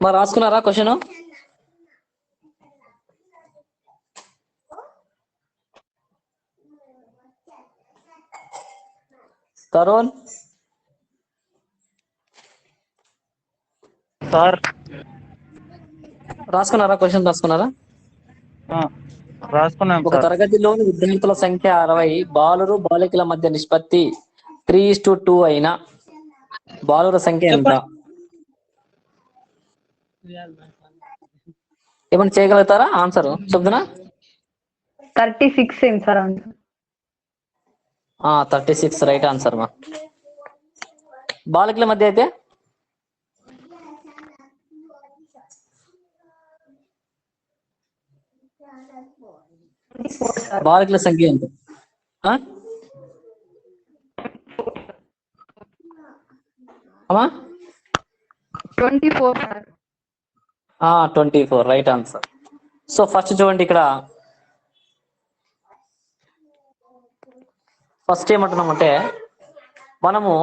మరి రాసుకున్నారా question? Tarun sir రాసుకున్నారా? Question రాసుకున్నారా? రాసుకున్నాం ఒక సార్. తరగతిలోని విద్యార్థుల సంఖ్య 60, బాలురు బాలికల మధ్య నిష్పత్తి 3:2 అయిన బాలుర సంఖ్య ఎంత? ఏమన్నా చేయగలుగుతారా? ఆన్సర్ చెప్తున్నా. 36 ఏం సార్ ఆన్సర్? 36 రైట్ ఆన్సర్ మా. బాలికల మధ్య అయితే బాలికల సంఖ్య ఎంత? అమ్మా 24 sir. 24 right answer. So first చూడండి, ఇక్కడ ఫస్ట్ ఏమంటున్నామంటే మనము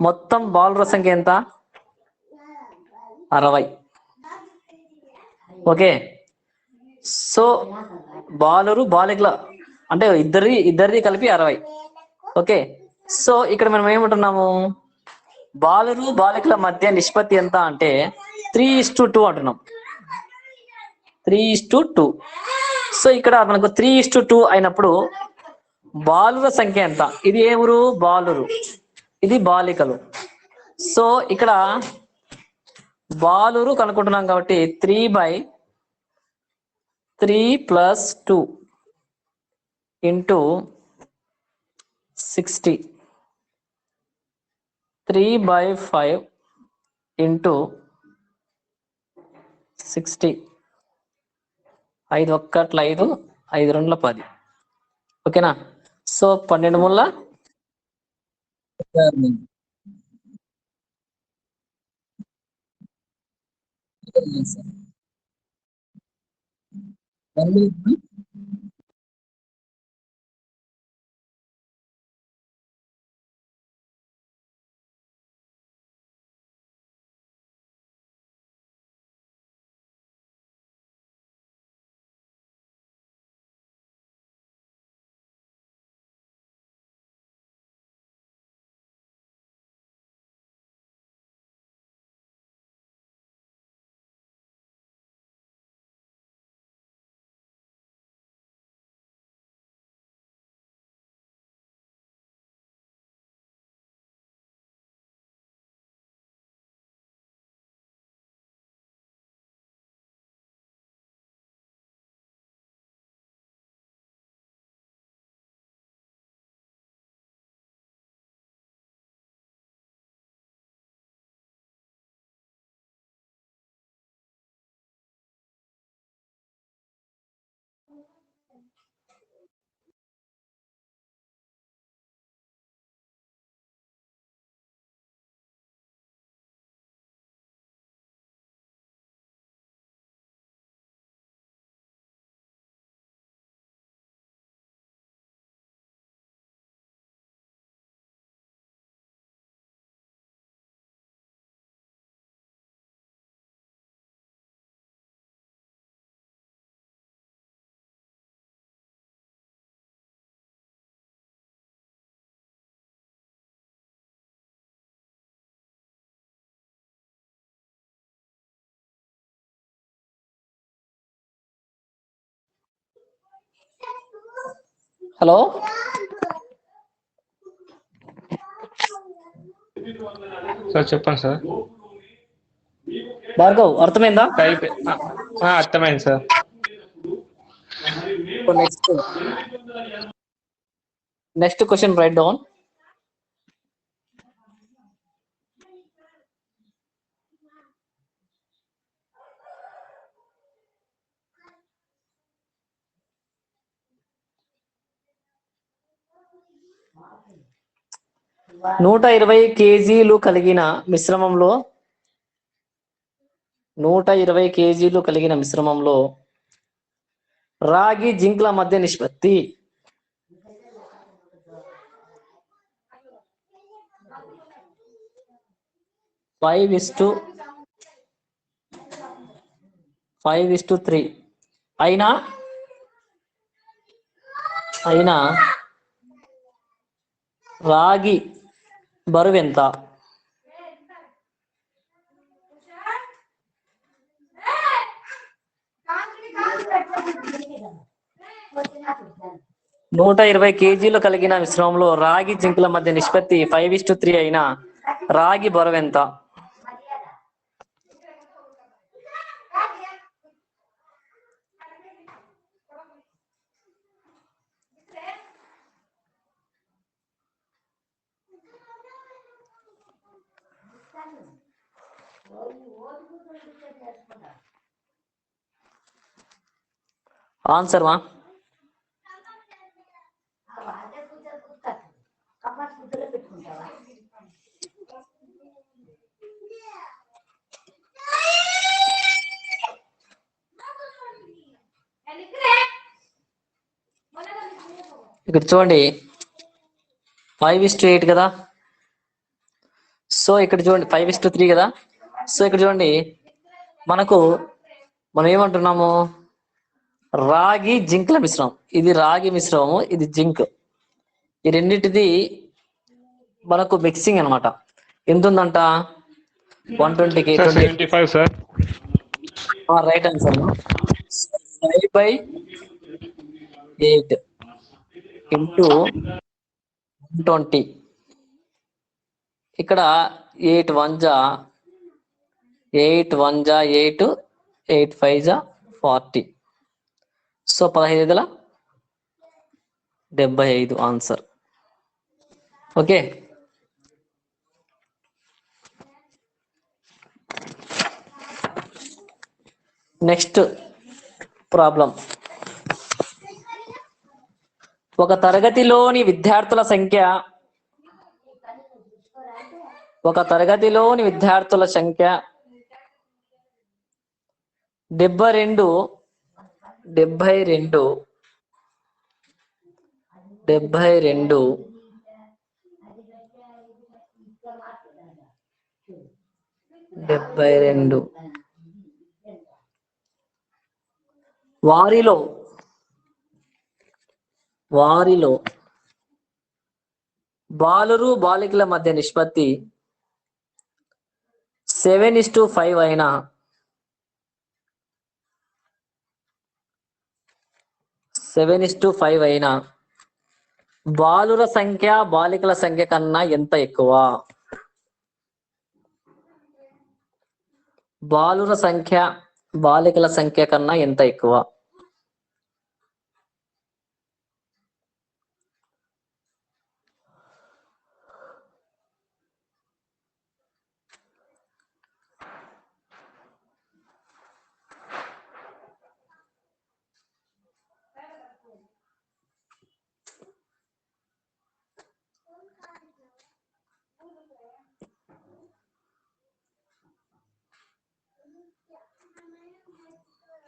మొత్తం బాలుర సంఖ్య ఎంత? 60. ఓకే, సో బాలురు బాలికల అంటే ఇద్దరిది కలిపి 60. ఓకే, సో ఇక్కడ మనం ఏమంటున్నాము, బాలురు బాలికల మధ్య నిష్పత్తి ఎంత అంటే 3:2 అంటున్నాం. 3:2. సో ఇక్కడ మనకు 3:2 అయినప్పుడు బాలుర సంఖ్య ఎంత? ఇది ఏ ఊరు? బాలురు, ఇది బాలికలు. సో ఇక్కడ బాలురు కనుక్కుంటున్నాం కాబట్టి 3/3 + 2 × 60, 3/5 × 60. 5 1 5, 5 2 10. ఓకేనా? సో 12 ముళ్ళ 1 హలో సార్ చెప్పండి సార్. భార్గవ్, అర్థమైందా? అర్థమైంది sir. Next question right down. నూట 120 kg కలిగిన మిశ్రమంలో 120 kg కలిగిన మిశ్రమంలో రాగి జింక్ల మధ్య నిష్పత్తి 5:3 అయినా రాగి బరువు ఎంత? నూట 20 కేజీలు కలిగిన మిశ్రమంలో రాగి జింకుల మధ్య నిష్పత్తి 5:3 అయినా రాగి బరువు ఎంత? ఆన్సర్ మా ఇక్కడ చూడండి 5:8 కదా. సో ఇక్కడ చూడండి 5:3 కదా. సో ఇక్కడ చూడండి మనం ఏమంటున్నాము, రాగి జింక్ల మిశ్రమం. ఇది రాగి మిశ్రమము, ఇది జింక్. ఈ రెండింటిది మనకు మిక్సింగ్ అనమాట. ఎంత ఉందంట? 120 75 సార్. Right answer. 5/8 ఇంటూ 120. ఇక్కడ 8 1 జా 8, 8 5 జా 40. So 15/75 answer. Okay, next problem. ఒక తరగతిలోని విద్యార్థుల సంఖ్య 72 వారిలో బాలురు బాలికల మధ్య నిష్పత్తి 7:5 అయినా బాలుర సంఖ్య బాలికల సంఖ్య కన్నా ఎంత ఎక్కువ? బాలుర సంఖ్య బాలికల సంఖ్య కన్నా ఎంత ఎక్కువ?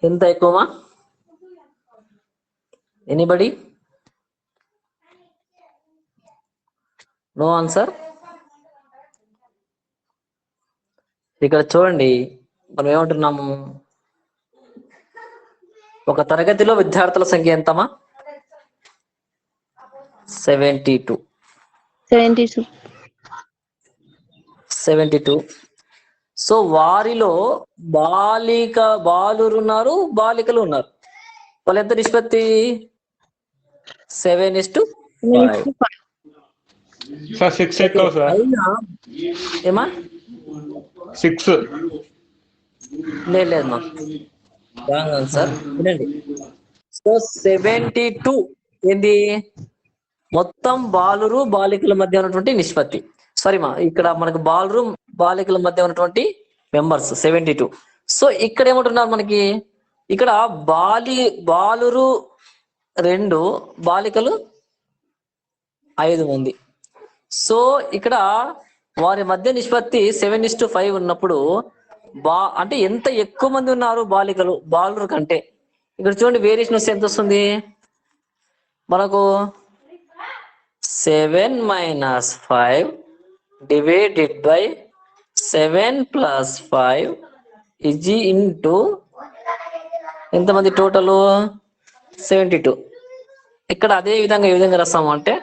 ఎంత ఎక్కువమా? ఎనీబడి? No answer. ఇక్కడ చూడండి, మనం ఏమంటున్నాము, ఒక తరగతిలో విద్యార్థుల సంఖ్య ఎంతమా? 72. 72. సో వారిలో బాలురు ఉన్నారు, బాలికలు ఉన్నారు. వాళ్ళు ఎంత నిష్పత్తి? 7:5. సార్ 6 ఎక్కువ సార్. ఏమా 6 లేదు మా సార్ వినండి. సో 72 ఏంది? మొత్తం బాలురు బాలికల మధ్య ఉన్నటువంటి నిష్పత్తి. సారీ మా, ఇక్కడ మనకు బాలురు బాలికల మధ్య ఉన్నటువంటి మెంబర్స్ 72. సో ఇక్కడ ఏమంటున్నారు మనకి, ఇక్కడ బాలురు 2, బాలికలు 5 మంది. సో ఇక్కడ వారి మధ్య నిష్పత్తి 7:5 ఉన్నప్పుడు అంటే ఎంత ఎక్కువ మంది ఉన్నారు బాలురు కంటే. ఇక్కడ చూడండి వేరియేషన్ వస్తే ఎంత వస్తుంది మనకు? 7 - 5 డివైడెడ్ బై 7 ప్లస్ 5 ఇజీ ఇంటూ ఎంతమంది టోటల్ 72. ఇక్కడ అదే విధంగా ఏ విధంగా రాస్తాము అంటే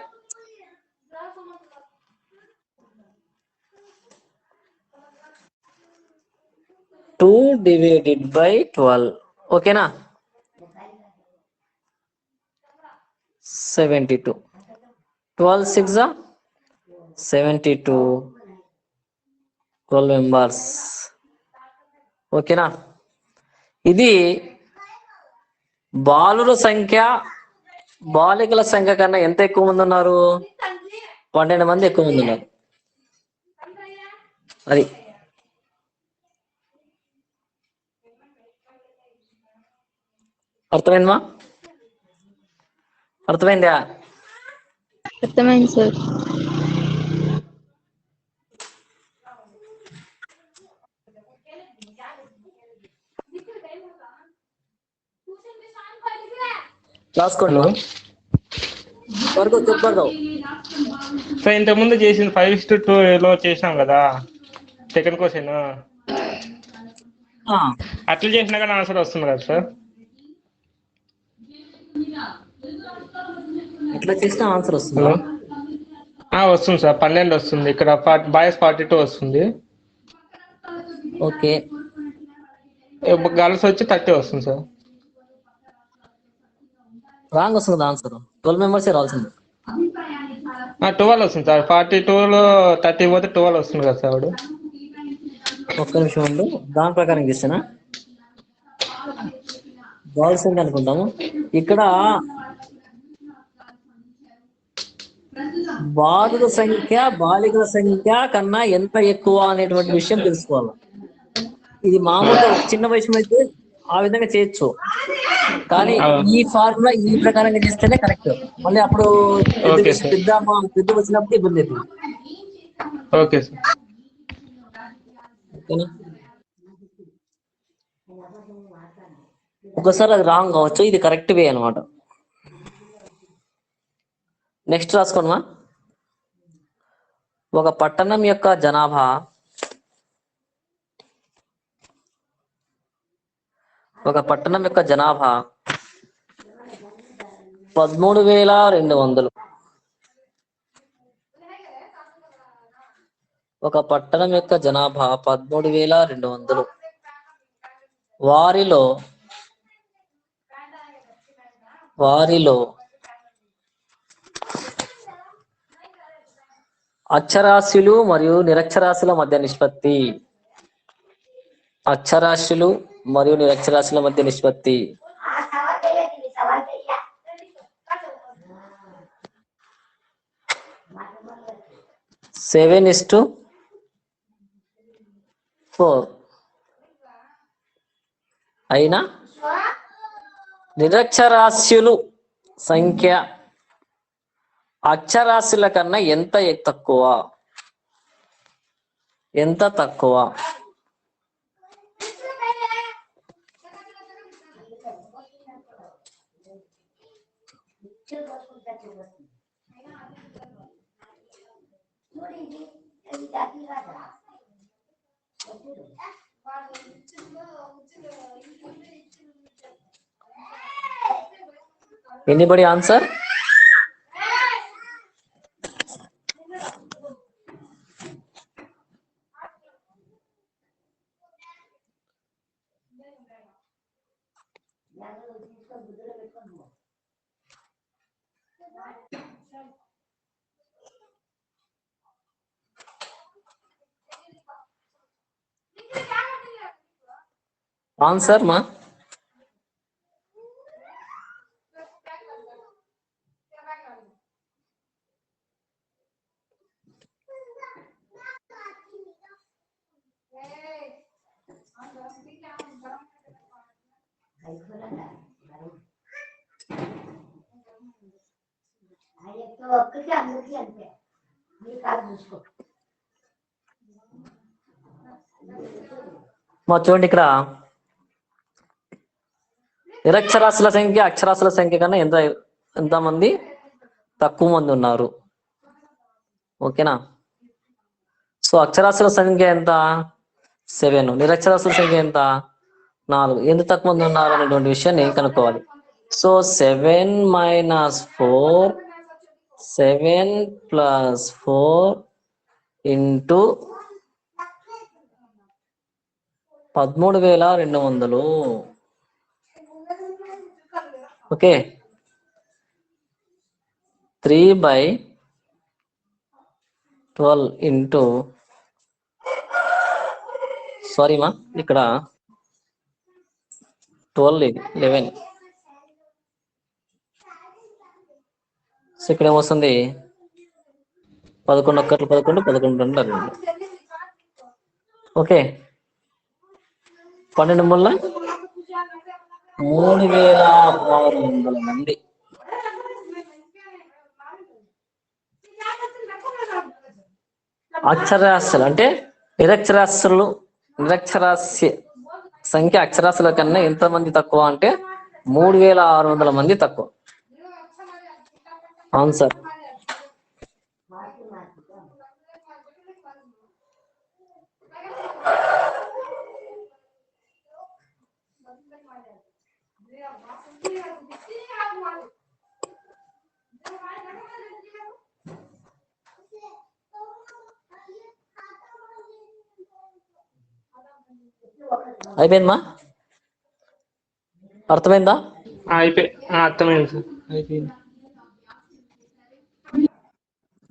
2 డివైడెడ్ బై 12. ఓకేనా? 72. 12 6 72. 12 మెంబర్స్. ఓకేనా? ఇది బాలుర సంఖ్య బాలికల సంఖ్య కన్నా ఎంత ఎక్కువ మంది ఉన్నారు? 12 మంది ఎక్కువ మంది ఉన్నారు. అది అర్థమైందా? అర్థమైందా? అర్థమైంది సార్. రాసుకోండి. హలో వరకు చెప్పారు. సార్ ఇంతకుముందు చేసిన 5:2 చేసాం కదా సెకండ్ క్వశ్చన్, అట్లా చేసినా కానీ ఆన్సర్ వస్తుంది కదా సార్? ఎట్లా చేసినా ఆన్సర్ వస్తుందా? హలో వస్తుంది సార్. 12 వస్తుంది. ఇక్కడ బాయ్స్ 42 వస్తుంది. ఓకే, గర్ల్స్ వచ్చి 30 వస్తుంది సార్. రాంగ్ వస్తుంది కదా ఆన్సర్. 12 మెంబర్సే రావాల్సింది. 12 వస్తుంది సార్. 42లో 30 పోతే 12 వస్తుంది కదా సార్. వాడు ఒక్క నిమిషం ఉండు, దాని ప్రకారం చేస్తానా రావాల్సింది అనుకుంటాము. ఇక్కడ బాలుల సంఖ్య బాలికల సంఖ్య కన్నా ఎంత ఎక్కువ అనేటువంటి విషయం తెలుసుకోవాలి. ఇది మామూలుగా ఒక చిన్న వయసు అయితే ఆ విధంగా చేయొచ్చు, కానీ ఈ ఫార్ములా ఈ ప్రకారంగా చేస్తేనే కరెక్ట్. మళ్ళీ అప్పుడు ఓకే సార్. పెద్ద వచ్చినప్పుడు ఇబ్బంది అవుతుంది. Okay sir. ఒకసారి అది రాంగ్ కావచ్చు, ఇది కరెక్ట్ వే అనమాట. నెక్స్ట్ రాసుకోండి. ఒక పట్టణం యొక్క జనాభా 13,200. ఒక పట్టణం యొక్క జనాభా 13,200. వారిలో అక్షరాస్యులు మరియు నిరక్షరాస్యుల మధ్య నిష్పత్తి. అక్షరాస్యులు మరియు నిరక్షరాస్యుల మధ్య నిష్పత్తి 7:4 అయినా నిరక్షరాస్యులు సంఖ్య అక్షరాస్యుల కన్నా ఎంత తక్కువ? Anybody answer? ఆన్సర్ మా చూడండి, ఇక్కడ నిరక్షరాస్యుల సంఖ్య అక్షరాస్యుల సంఖ్య కన్నా ఎంత మంది తక్కువ మంది ఉన్నారు. ఓకేనా? సో అక్షరాస్యుల సంఖ్య ఎంత? 7. నిరక్షరాస్యుల సంఖ్య ఎంత? 4. ఎందుకు తక్కువ మంది ఉన్నారు అనేటువంటి విషయాన్ని కనుక్కోవాలి. So 7 - 4, 7 + 4 into 13,200. Okay, 3/12 into sorry మా ఇక్కడ 12 ఇది 11. సో ఇక్కడ ఏమొస్తుంది? 11 1 11 11 2 12. ఓకే, 12 మూల 3,600 మంది. అక్షరాస్యులు అంటే నిరక్షరాస్య సంఖ్య అక్షరాస్యుల కన్నా ఎంతమంది తక్కువ అంటే 3,600 మంది తక్కువ. ఆన్సర్. అయిపోయిందమ్మా? అర్థమైందా? అర్థమైంది సార్, అయిపోయింది.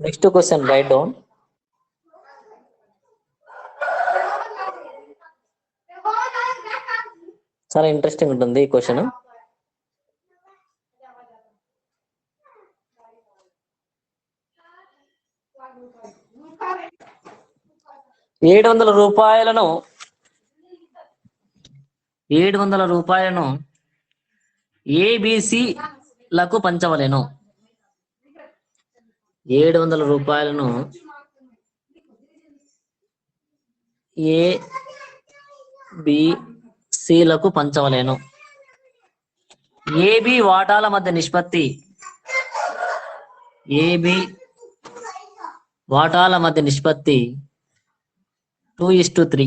Next question right down. చాలా ఇంట్రెస్టింగ్ ఉంటుంది ఈ క్వశ్చన్. రూపాయలను 700 రూపాయలను ఏబిసిలకు పంచవలెను. 700 రూపాయలను ఏబిసిలకు పంచవలెను. ఏబి వాటాల మధ్య నిష్పత్తి 2:3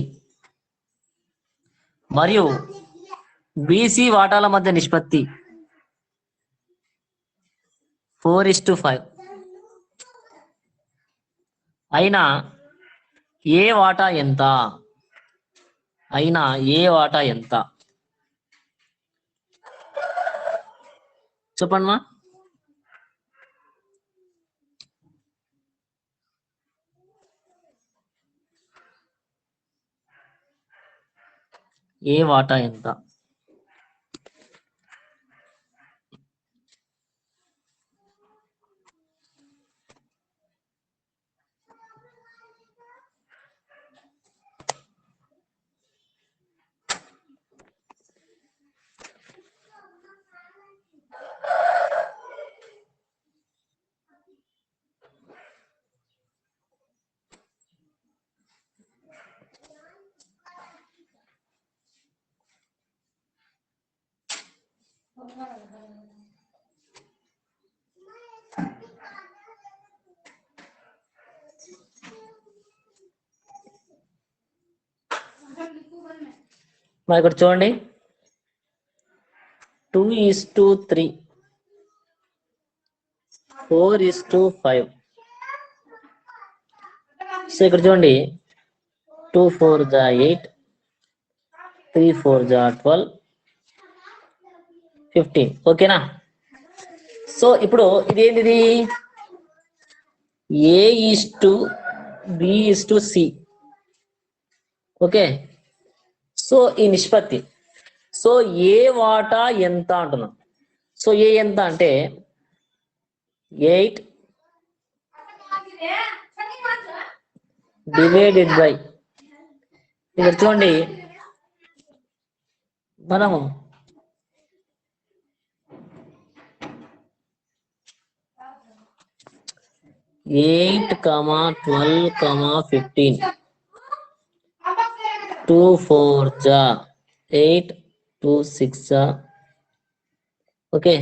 మరియు బీసీ వాటాల మధ్య నిష్పత్తి 4:5 అయినా ఏ వాటా ఎంత? చెప్పండి మా. ఏ వాటా ఎంత? మరి ఇక్కడ చూడండి 2:3 4:5. సో ఇక్కడ చూడండి 2 4 8 3 4 12 15. ఓకేనా? సో ఇప్పుడు ఇదేంటిది? A:B:C. ఓకే, సో ఈ నిష్పత్తి. సో ఏ వాటా ఎంత అంటున్నాం. సో ఏ ఎంత అంటే 8 డివైడెడ్ బై, ఇక్కడ చూడండి మనము 8, 12, 15. 2 4 8, 2 6. ఓకే,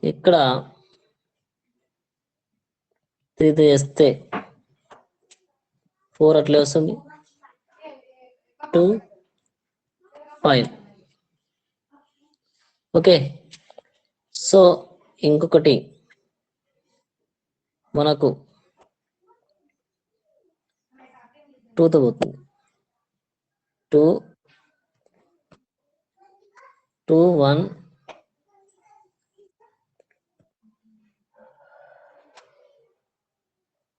ఇక్కడ 3 వేస్తే 4 అట్లే వస్తుంది 2 5 ఓకే. సో ఇంకొకటి మనకు 2తో పోతుంది 2 2 1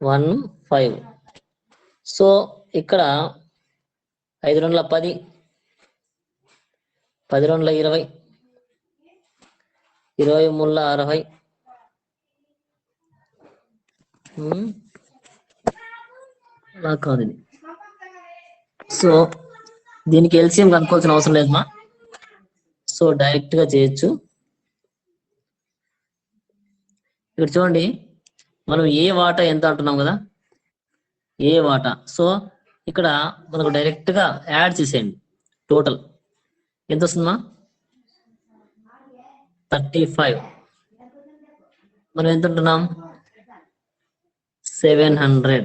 1 5. సో ఇక్కడ 5 2 10 10 2 20 20 3 60 అలా కాదు ఇది. సో దీనికి ఎల్సిఎం కనుక్కోవాల్సిన అవసరం లేదమ్మా. సో డైరెక్ట్ గా చేయొచ్చు. ఇక్కడ చూడండి మనం ఏ వాటా ఎంత అంటున్నాం కదా, ఏ వాటా. సో ఇక్కడ మనకు డైరెక్ట్ గా యాడ్ చేసేయండి. టోటల్ ఎంత వస్తుందమ్మా 35. మనం ఎంత ఉంటున్నాం 700.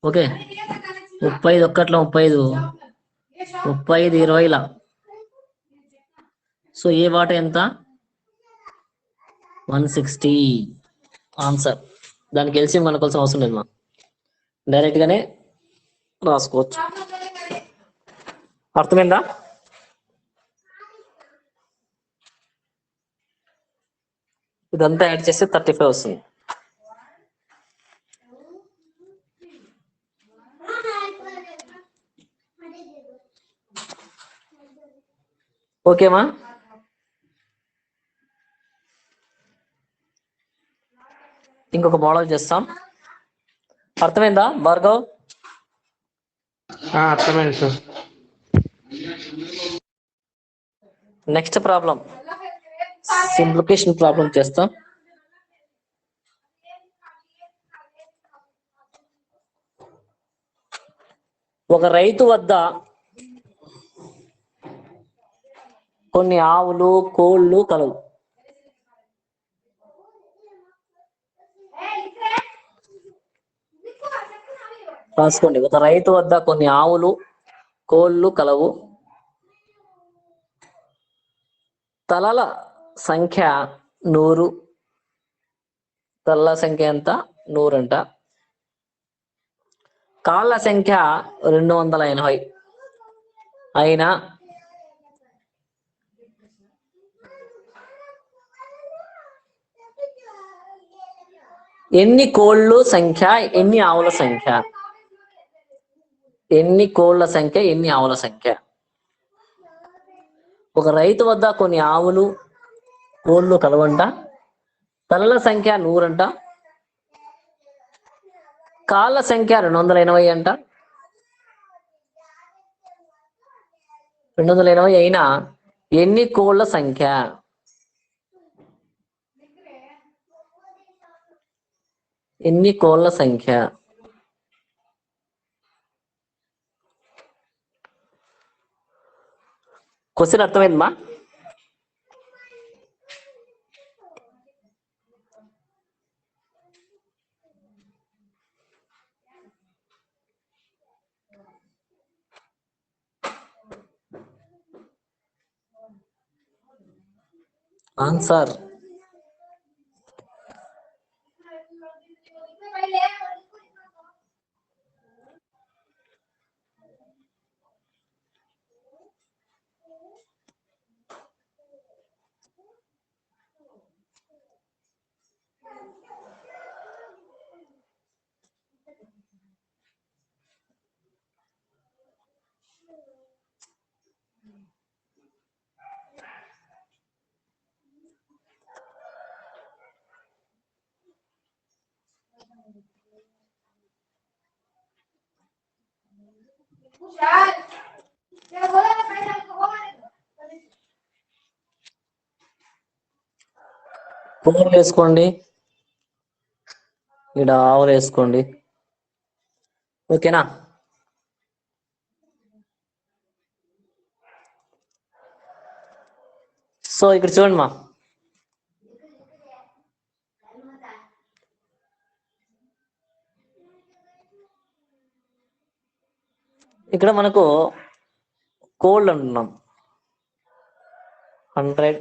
ఓకే 35 ఒక్కట్లో 35 35 20లా. సో ఏ వాటా ఎంత 160 ఆన్సర్. దానికి ఎల్సిఎం కనుక్కోవాల్సిన అవసరం లేదు మా, డైరెక్ట్ గానే రాసుకోవచ్చు. అర్థమైందా? ఇదంతా యాడ్ చేస్తే 35 వస్తుంది. ఓకేమా? ఇంకొక మోడల్ చేస్తాం. అర్థమైందా భార్గవ్? అర్థమైంది sir. Next problem simplification problem చేస్తాం. ఒక రైతు వద్ద కొన్ని ఆవులు కోళ్ళు కలవు. రాసుకోండి. ఒక రైతు వద్ద కొన్ని ఆవులు కోళ్ళు కలవు. తలల సంఖ్య 100. తలల సంఖ్య ఎంత 100 అంట. కాళ్ళ సంఖ్య 280 అయినా ఎన్ని కోళ్ళు సంఖ్య ఎన్ని ఆవుల సంఖ్య? ఎన్ని కోళ్ళ సంఖ్య ఎన్ని ఆవుల సంఖ్య? ఒక రైతు వద్ద కొన్ని ఆవులు కోళ్ళు కలవంట. తలల సంఖ్య 100 అంట. కాళ్ళ సంఖ్య 280 అంట. 280 అయినా ఎన్ని కోళ్ళ సంఖ్య? ఎన్ని కోళ్ళ సంఖ్య? క్వశ్చన్ అర్థమైందమ్మా? ఆన్సర్ కోళ్ళు వేసుకోండి, ఇక్కడ ఆవులు వేసుకోండి. ఓకేనా? సో ఇక్కడ చూడండి మా, ఇక్కడ మనకు కోల్డ్ అంటున్నాం 100.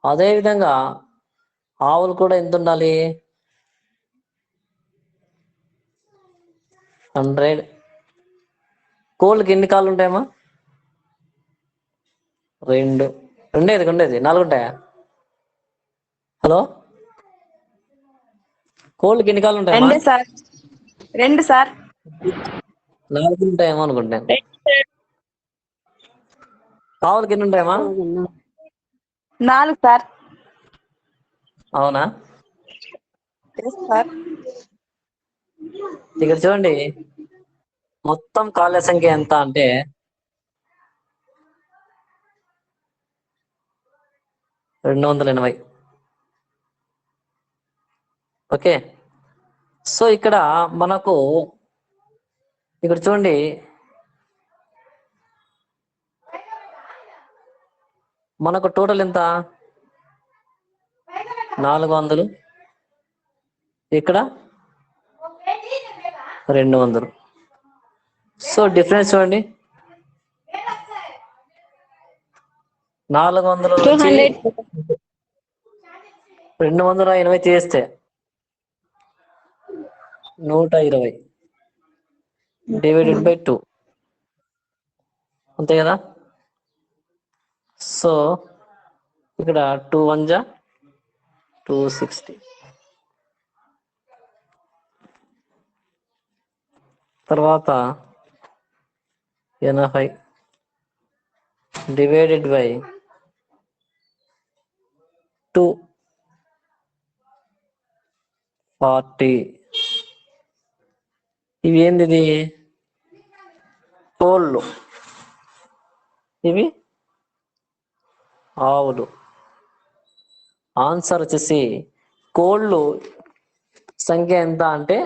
అదే విధంగా ఆవులు కూడా ఎంత ఉండాలి? 100. కోళ్ళకి ఎన్ని కాళ్ళు ఉంటాయమ్మా? 2. ఉండేది 4 ఉంటాయా? హలో, కోళ్ళకి ఎన్ని కాళ్ళు ఉంటాయమ్మా? 2 సార్. 2 సార్. 4 ఉంటాయేమో అనుకుంటాను. ఆవులకి ఎన్ని ఉంటాయమ్మా? 4 సార్. అవునా? సార్. ఇక్కడ చూడండి, మొత్తం కాళ్ళ సంఖ్య ఎంత అంటే 280. ఓకే, సో ఇక్కడ మనకు ఇక్కడ చూడండి, మనకు టోటల్ ఎంత? 400. ఇక్కడ 200. సో డిఫరెన్స్ చూడండి, 400 నుంచి 280 చేస్తే 120 డివైడెడ్ బై 2, అంతే కదా? సో ఇక్కడ 2 1 జా 260. తర్వాత 80 డివైడెడ్ బై 240. ఇవి ఏంది? కోళ్ళు, ఇవి ఆవులు. ఆన్సర్ వచ్చేసి కోళ్ళు సంఖ్య ఎంత అంటే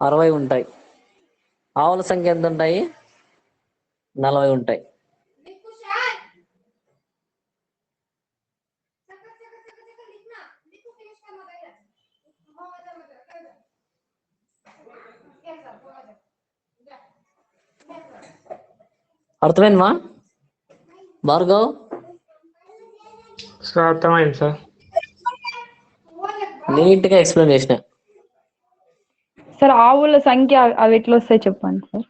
60 ఉంటాయి. ఆవుల సంఖ్య ఎంత ఉంటాయి? 40 ఉంటాయి. అర్థమైందమ్మా భార్గవ్? సార్ అర్థమైంది సార్. నీట్ గా ఎక్స్ప్లెయిన్ చేసిన. సార్ ఆవుల సంఖ్య అవి ఎట్లా వస్తాయి చెప్పండి సార్.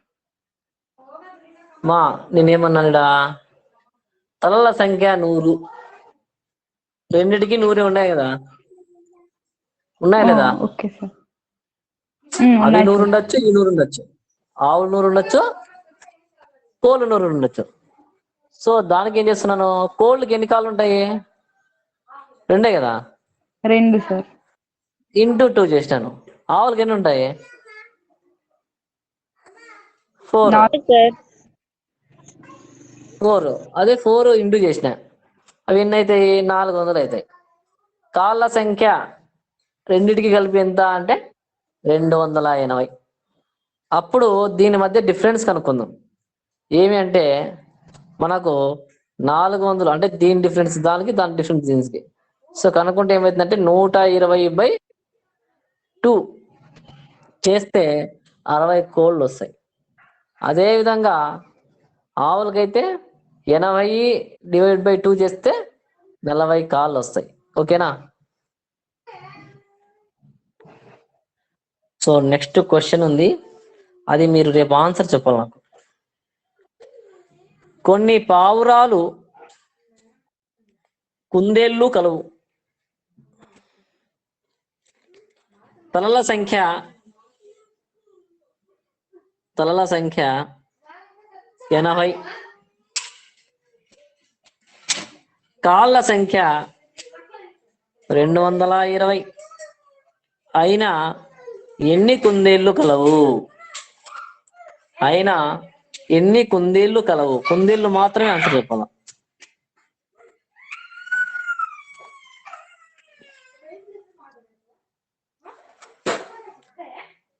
నేనేమన్నాడా, తలల సంఖ్య 100. రెండిటికి 100 ఉన్నాయి కదా, ఉన్నాయా లేదా? Okay sir. అవి 100 ఉండొచ్చు, ఈ 100 ఉండొచ్చు, ఆవులు 100 ఉండొచ్చు, కోళ్ళు 100 ఉండొచ్చు. సో దానికి ఏం చేస్తున్నాను, కోళ్ళకి ఎన్ని కాళ్ళు ఉంటాయి? 2 కదా, 2 సార్. ఇంటూ 2 చేసినాను. ఆవులకి ఎన్ని ఉంటాయి? 4. 4 సార్. 4. అదే 4 ఇంటూ చేసిన, అవి ఎన్ని అవుతాయి? 400 అవుతాయి. కాళ్ళ సంఖ్య రెండిటికి కలిపి ఎంత అంటే 280. అప్పుడు దీని మధ్య డిఫరెన్స్ కనుక్కుందాం. ఏమి అంటే మనకు 400 అంటే దీని డిఫరెన్స్ దానికి, దాని డిఫరెన్స్ దీనికి. సో కనుక్కుంటే ఏమవుతుందంటే 120/2 చేస్తే 60 కోళ్ళు వస్తాయి. అదేవిధంగా ఆవులకైతే 80 డివైడ్ బై 2 చేస్తే 40 కాళ్ళు వస్తాయి. ఓకేనా? సో నెక్స్ట్ క్వశ్చన్ ఉంది, అది మీరు రేపు ఆన్సర్ చెప్పాలి నాకు. కొన్ని పావురాలు కుందేళ్ళు కలవు. తలల సంఖ్య 80, కాళ్ళ సంఖ్య 220 అయినా ఎన్ని కుందేళ్ళు కలవు? కుందేళ్ళు మాత్రమే ఆన్సర్ చెప్పాల.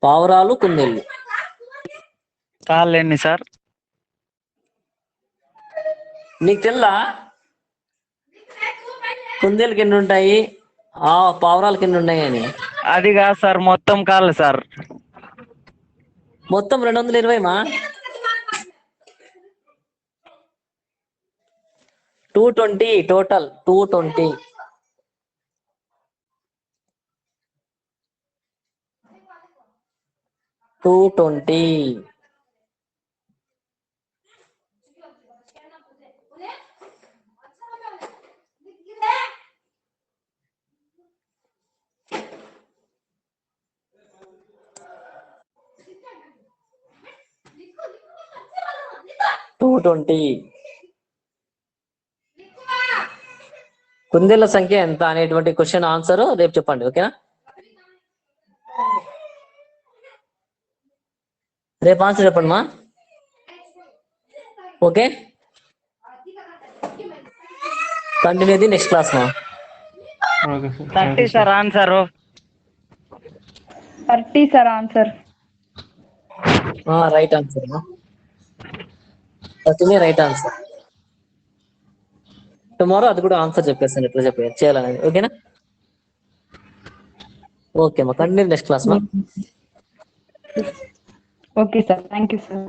పావురాలు, కుందేళ్ళు కాళ్ళు ఎన్ని సార్? నీకు తెల్లా? కుందేళ్ళకి ఎన్ని ఉంటాయి, పావురాలకి ఎన్ని ఉన్నాయి అని? అది కాదు సార్, మొత్తం కాళ్ళు సార్. మొత్తం 220 మా 220 టోటల్ 220. Two twenty. కుందేళ్ల సంఖ్య ఎంత అనేటువంటి క్వశ్చన్ ఆన్సర్ రేపు చెప్పండి, ఓకేనా? రేపు ఆన్సర్ చెప్పండి మా. Okay, continue the next class మా. Okay sir, 30 sir answer. 30 sir answer. Right answer మా. 30 రైట్ ఆన్సర్. టుమారో అది కూడా ఆన్సర్ చెప్పేస్తాను ఎట్లా చేయాలనేది, ఓకేనా? ఓకే మా, కంటిన్యూ నెక్స్ట్ క్లాస్ మా. Okay sir, thank you sir.